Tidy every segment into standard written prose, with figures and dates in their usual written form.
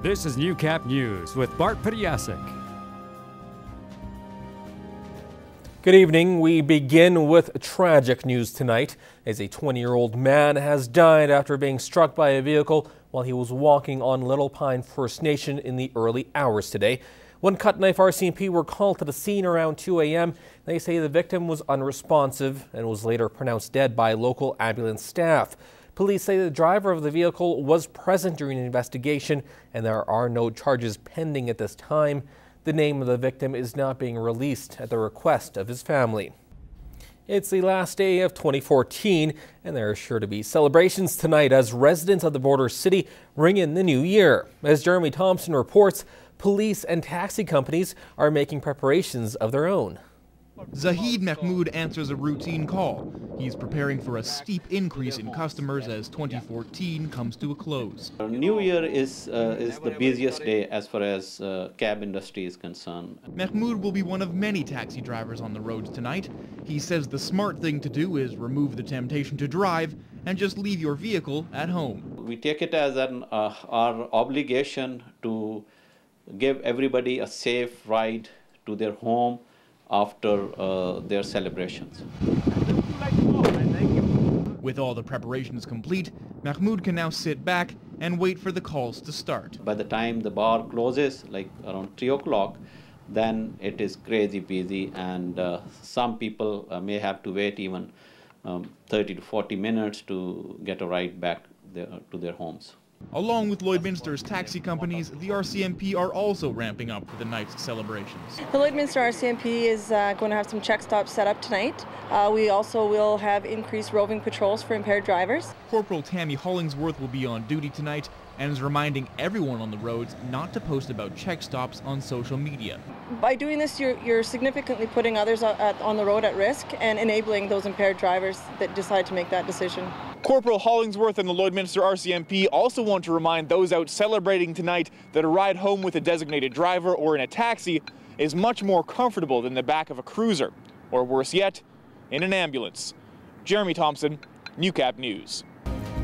This is Newcap News with Bart Pediasic. Good evening. We begin with tragic news tonight as a 20-year-old man has died after being struck by a vehicle while he was walking on Little Pine First Nation in the early hours today. When Cut Knife RCMP were called to the scene around 2 a.m., they say the victim was unresponsive and was later pronounced dead by local ambulance staff. Police say the driver of the vehicle was present during the investigation and there are no charges pending at this time. The name of the victim is not being released at the request of his family. It's the last day of 2014 and there are sure to be celebrations tonight as residents of the border city ring in the new year. As Jeremy Thompson reports, police and taxi companies are making preparations of their own. Zahid Mahmoud answers a routine call. He's preparing for a steep increase in customers as 2014 comes to a close. New Year is the busiest day as far as cab industry is concerned. Mahmoud will be one of many taxi drivers on the roads tonight. He says the smart thing to do is remove the temptation to drive and just leave your vehicle at home. We take it as our obligation to give everybody a safe ride to their home after their celebrations. With all the preparations complete, Mahmoud can now sit back and wait for the calls to start. By the time the bar closes, like around 3 o'clock, then it is crazy busy and some people may have to wait even 30 to 40 minutes to get a ride back to their homes. Along with Lloydminster's taxi companies, the RCMP are also ramping up for the night's celebrations. The Lloydminster RCMP is going to have some check stops set up tonight. We also will have increased roving patrols for impaired drivers. Corporal Tammy Hollingsworth will be on duty tonight and is reminding everyone on the roads not to post about check stops on social media. By doing this, you're significantly putting others on the road at risk and enabling those impaired drivers that decide to make that decision. Corporal Hollingsworth and the Lloydminster RCMP also want to remind those out celebrating tonight that a ride home with a designated driver or in a taxi is much more comfortable than the back of a cruiser, or worse yet, in an ambulance. Jeremy Thompson, Newcap News.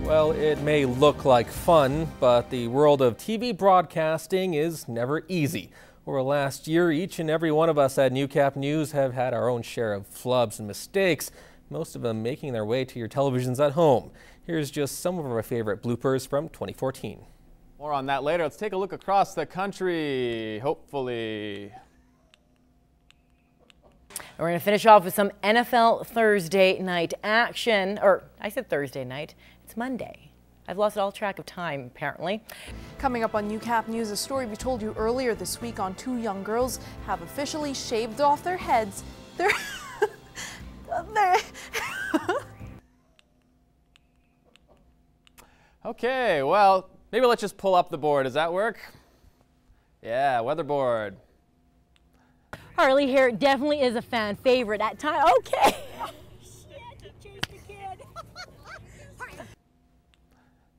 Well, it may look like fun, but the world of TV broadcasting is never easy. Over the last year, each and every one of us at Newcap News have had our own share of flubs and mistakes, most of them making their way to your televisions at home. Here's just some of our favorite bloopers from 2014. More on that later. Let's take a look across the country, hopefully. We're going to finish off with some NFL Thursday night action, or I said Thursday night, it's Monday. I've lost all track of time, apparently. Coming up on Newcap News, a story we told you earlier this week on two young girls have officially shaved off their heads. Okay, well, maybe let's just pull up the board. Does that work? Yeah, weatherboard. Harley here definitely is a fan favorite at times. Okay.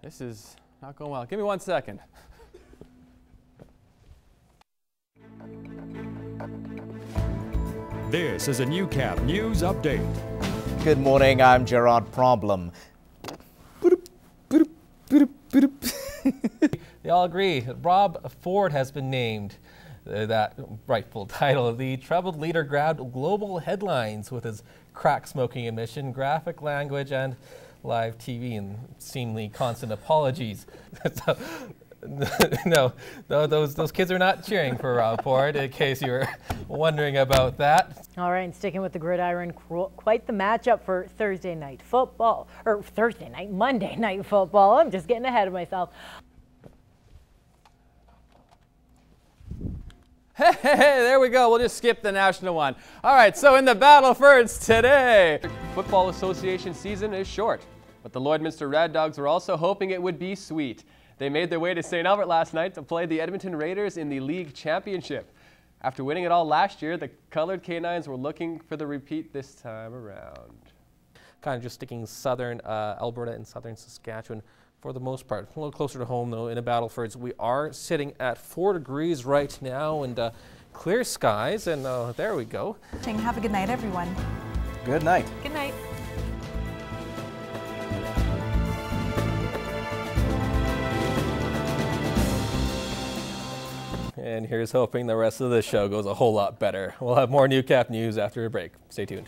This is not going well. Give me 1 second. This is a Newcap News Update. Good morning, I'm Gerard Problem. They all agree. Rob Ford has been named that rightful title. The troubled leader grabbed global headlines with his crack smoking admission, graphic language, and live TV, and seemingly constant apologies. So, no, those kids are not cheering for Rob Ford, in case you were wondering about that. All right, and sticking with the gridiron, quite the matchup for Thursday night football, or Monday night football. I'm just getting ahead of myself. Hey, there we go. We'll just skip the national one. All right, so in the battle for it's today. Football Association season is short, but the Lloydminster Red Dogs were also hoping it would be sweet. They made their way to St. Albert last night to play the Edmonton Raiders in the league championship. After winning it all last year, the colored Canines were looking for the repeat this time around. Kind of just sticking southern Alberta and southern Saskatchewan for the most part. A little closer to home, though, in a Battleford. We are sitting at 4 degrees right now and clear skies, and there we go. Have a good night, everyone. Good night. Good night. And here's hoping the rest of the show goes a whole lot better. We'll have more Newcap News after a break. Stay tuned.